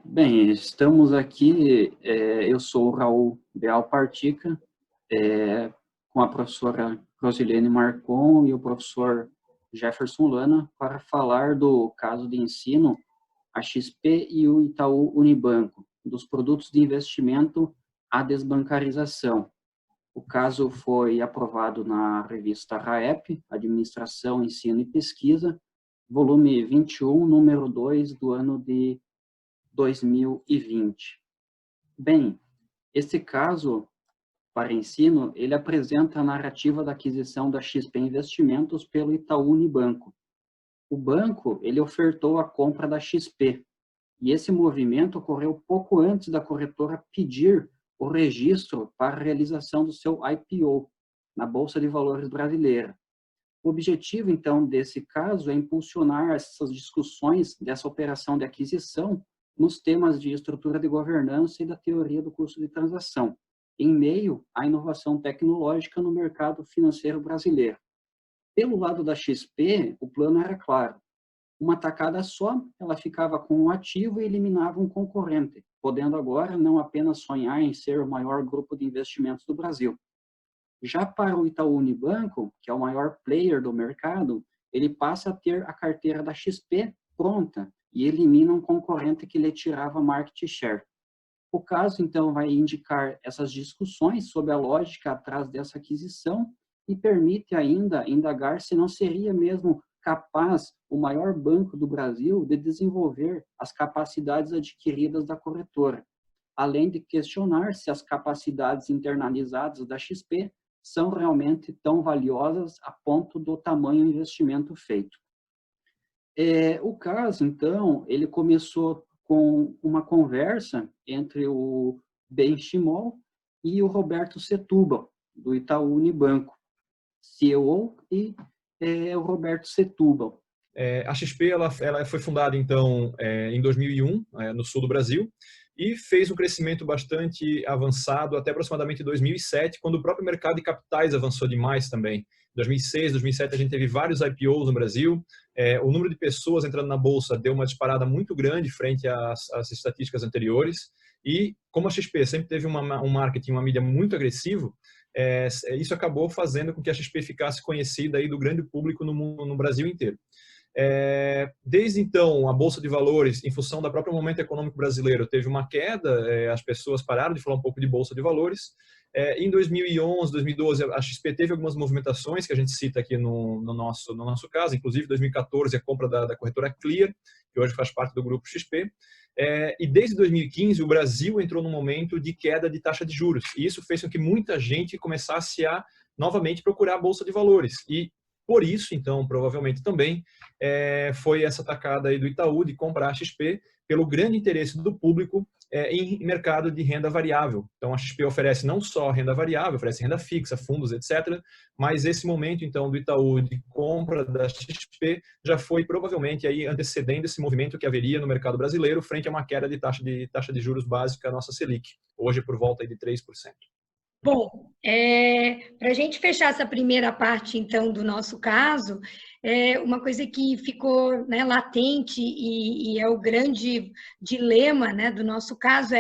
Bem, estamos aqui, eu sou o Raul Beal Partica, com a professora Rosilene Marcon e o professor Jefferson Lana, para falar do caso de ensino, a XP e o Itaú Unibanco, dos produtos de investimento à desbancarização. O caso foi aprovado na revista RAEP, Administração, Ensino e Pesquisa, volume 21, número 2, do ano de 2020. Bem, esse caso para ensino, ele apresenta a narrativa da aquisição da XP Investimentos pelo Itaú Unibanco. O banco, ele ofertou a compra da XP, e esse movimento ocorreu pouco antes da corretora pedir o registro para a realização do seu IPO na Bolsa de Valores brasileira. O objetivo, então, desse caso é impulsionar essas discussões dessa operação de aquisição nos temas de estrutura de governança e da teoria do custo de transação, em meio à inovação tecnológica no mercado financeiro brasileiro. Pelo lado da XP, o plano era claro. Uma tacada só, ela ficava com um ativo e eliminava um concorrente, podendo agora não apenas sonhar em ser o maior grupo de investimentos do Brasil. Já para o Itaú Unibanco, que é o maior player do mercado, ele passa a ter a carteira da XP pronta e elimina um concorrente que lhe tirava market share. O caso, então, vai indicar essas discussões sobre a lógica atrás dessa aquisição e permite ainda indagar se não seria mesmo capaz o maior banco do Brasil de desenvolver as capacidades adquiridas da corretora, além de questionar se as capacidades internalizadas da XP são realmente tão valiosas a ponto do tamanho investimento feito. O caso, então, ele começou com uma conversa entre o Ben Chimol e o Roberto Setúbal, do Itaú Unibanco, CEO, e o Roberto Setúbal. A XP ela foi fundada, então, em 2001, no sul do Brasil, e fez um crescimento bastante avançado até aproximadamente 2007, quando o próprio mercado de capitais avançou demais também. Em 2006, 2007, a gente teve vários IPOs no Brasil, o número de pessoas entrando na Bolsa deu uma disparada muito grande frente às estatísticas anteriores, e como a XP sempre teve um marketing, uma mídia muito agressivo, isso acabou fazendo com que a XP ficasse conhecida aí do grande público no Brasil inteiro. Desde então, a Bolsa de Valores, em função do próprio momento econômico brasileiro, teve uma queda, as pessoas pararam de falar um pouco de Bolsa de Valores. Em 2011, 2012, a XP teve algumas movimentações que a gente cita aqui no nosso caso, inclusive em 2014 a compra da corretora Clear, que hoje faz parte do grupo XP. E desde 2015 o Brasil entrou num momento de queda de taxa de juros, e isso fez com que muita gente começasse a novamente procurar a Bolsa de Valores. E por isso, então, provavelmente também foi essa tacada aí do Itaú de comprar a XP pelo grande interesse do público em mercado de renda variável. Então, a XP oferece não só renda variável, oferece renda fixa, fundos, etc. Mas esse momento, então, do Itaú de compra da XP já foi provavelmente aí antecedendo esse movimento que haveria no mercado brasileiro frente a uma queda de taxa de juros básica, a nossa Selic, hoje por volta aí de 3%. Bom, para a gente fechar essa primeira parte, então, do nosso caso, uma coisa que ficou, né, latente e é o grande dilema, né, do nosso caso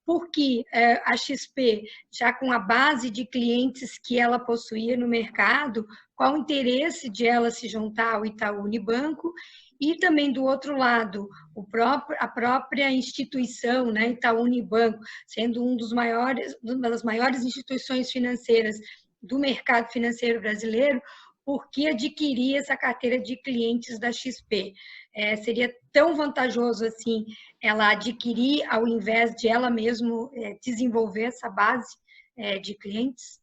por que a XP, já com a base de clientes que ela possuía no mercado, qual o interesse de ela se juntar ao Itaú Unibanco? E também, do outro lado, a própria instituição, né, Itaú Unibanco, sendo uma das maiores instituições financeiras do mercado financeiro brasileiro, por que adquirir essa carteira de clientes da XP? Seria tão vantajoso assim ela adquirir ao invés de ela mesma desenvolver essa base de clientes?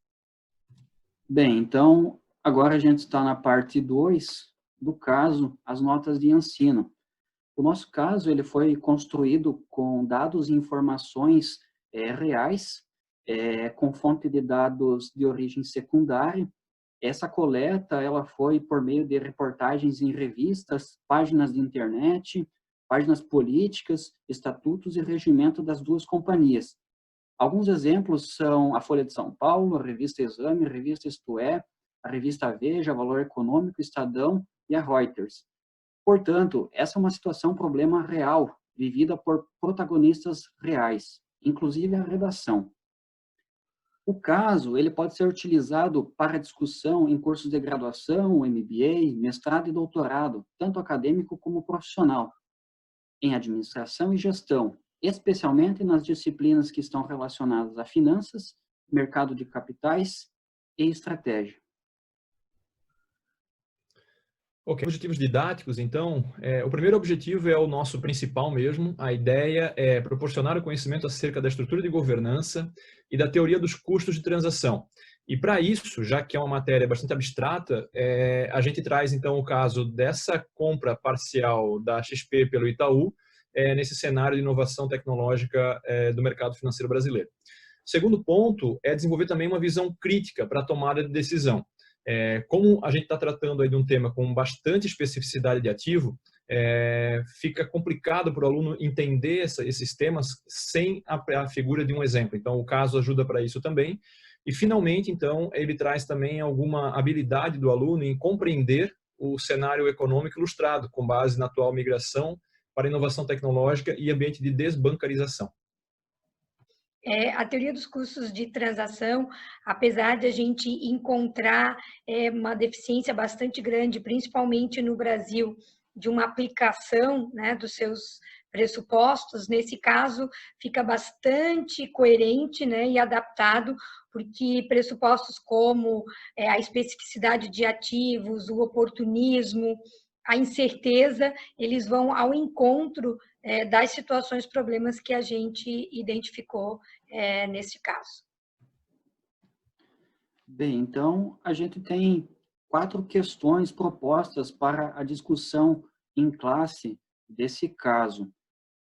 Bem, então, agora a gente está na parte 2 do caso, as notas de ensino. O nosso caso ele foi construído com dados e informações reais, com fonte de dados de origem secundária. Essa coleta ela foi por meio de reportagens em revistas, páginas de internet, páginas políticas, estatutos e regimento das duas companhias. Alguns exemplos são a Folha de São Paulo, a Revista Exame, a Revista Isto É, a Revista Veja, Valor Econômico, Estadão e a Reuters. Portanto, essa é uma situação, problema real vivida por protagonistas reais, inclusive a redação. O caso ele pode ser utilizado para discussão em cursos de graduação, MBA, mestrado e doutorado, tanto acadêmico como profissional, em administração e gestão, especialmente nas disciplinas que estão relacionadas a finanças, mercado de capitais e estratégia. Ok, objetivos didáticos, então, o primeiro objetivo é o nosso principal mesmo. A ideia é proporcionar o conhecimento acerca da estrutura de governança e da teoria dos custos de transação. E para isso, já que é uma matéria bastante abstrata, a gente traz então o caso dessa compra parcial da XP pelo Itaú, nesse cenário de inovação tecnológica do mercado financeiro brasileiro. O segundo ponto é desenvolver também uma visão crítica para a tomada de decisão. Como a gente está tratando aí de um tema com bastante especificidade de ativo, fica complicado para o aluno entender esses temas sem a figura de um exemplo. Então, o caso ajuda para isso também. E, finalmente, então, ele traz também alguma habilidade do aluno em compreender o cenário econômico ilustrado, com base na atual migração para inovação tecnológica e ambiente de desbancarização. A teoria dos custos de transação, apesar de a gente encontrar uma deficiência bastante grande, principalmente no Brasil, de uma aplicação, né, dos seus pressupostos, nesse caso fica bastante coerente, né, e adaptado, porque pressupostos como a especificidade de ativos, o oportunismo, a incerteza, eles vão ao encontro das situações, problemas que a gente identificou nesse caso. Bem, então, a gente tem 4 questões propostas para a discussão em classe desse caso.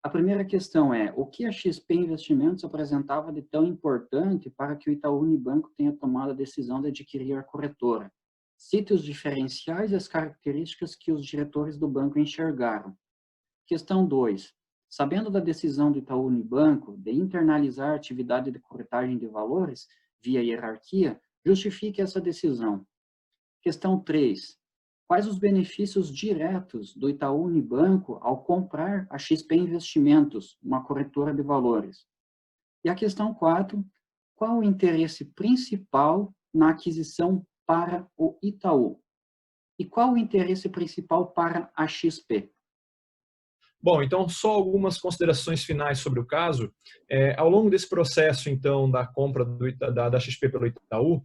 A primeira questão é: o que a XP Investimentos apresentava de tão importante para que o Itaú Unibanco tenha tomado a decisão de adquirir a corretora? Cite os diferenciais e as características que os diretores do banco enxergaram. Questão 2. Sabendo da decisão do Itaú Unibanco de internalizar a atividade de corretagem de valores via hierarquia, justifique essa decisão. Questão 3. Quais os benefícios diretos do Itaú Unibanco ao comprar a XP Investimentos, uma corretora de valores? E a questão 4. Qual o interesse principal na aquisição para o Itaú? E qual o interesse principal para a XP? Bom, então só algumas considerações finais sobre o caso. Ao longo desse processo, então, da compra da XP pelo Itaú,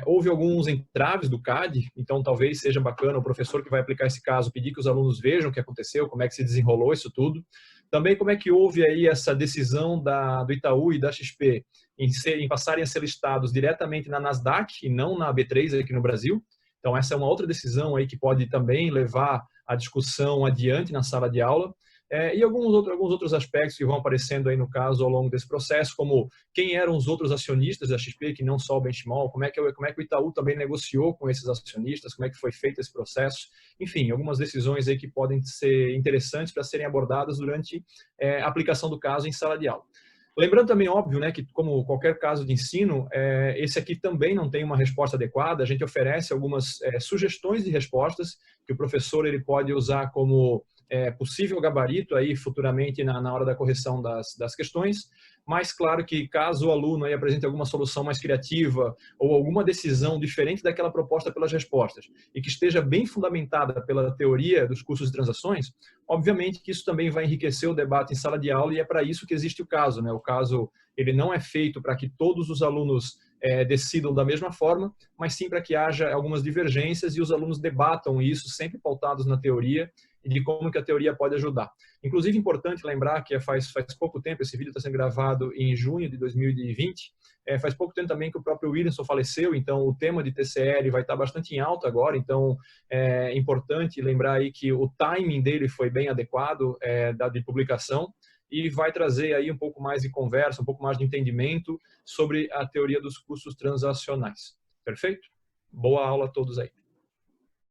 houve alguns entraves do CAD, então talvez seja bacana o professor que vai aplicar esse caso pedir que os alunos vejam o que aconteceu, como é que se desenrolou isso tudo. Também como é que houve aí essa decisão do Itaú e da XP em passarem a ser listados diretamente na Nasdaq e não na B3 aqui no Brasil. Então essa é uma outra decisão aí que pode também levar a discussão adiante na sala de aula, e alguns outros aspectos que vão aparecendo aí no caso ao longo desse processo, como quem eram os outros acionistas da XP, que não só o Benchimol, como é que o Itaú também negociou com esses acionistas, como é que foi feito esse processo, enfim, algumas decisões aí que podem ser interessantes para serem abordadas durante a aplicação do caso em sala de aula. Lembrando também, óbvio, né, que como qualquer caso de ensino, esse aqui também não tem uma resposta adequada, a gente oferece algumas sugestões de respostas que o professor ele pode usar como possível gabarito aí futuramente na hora da correção das questões, mas claro que caso o aluno aí apresente alguma solução mais criativa ou alguma decisão diferente daquela proposta pelas respostas e que esteja bem fundamentada pela teoria dos custos de transações, obviamente que isso também vai enriquecer o debate em sala de aula e é para isso que existe o caso, né? O caso ele não é feito para que todos os alunos decidam da mesma forma, mas sim para que haja algumas divergências e os alunos debatam isso sempre pautados na teoria e de como que a teoria pode ajudar. Inclusive, importante lembrar que faz pouco tempo, esse vídeo está sendo gravado em junho de 2020, faz pouco tempo também que o próprio Williamson faleceu, então o tema de TCL vai estar bastante em alta agora, então é importante lembrar aí que o timing dele foi bem adequado de publicação e vai trazer aí um pouco mais de conversa, um pouco mais de entendimento sobre a teoria dos custos transacionais. Perfeito? Boa aula a todos aí.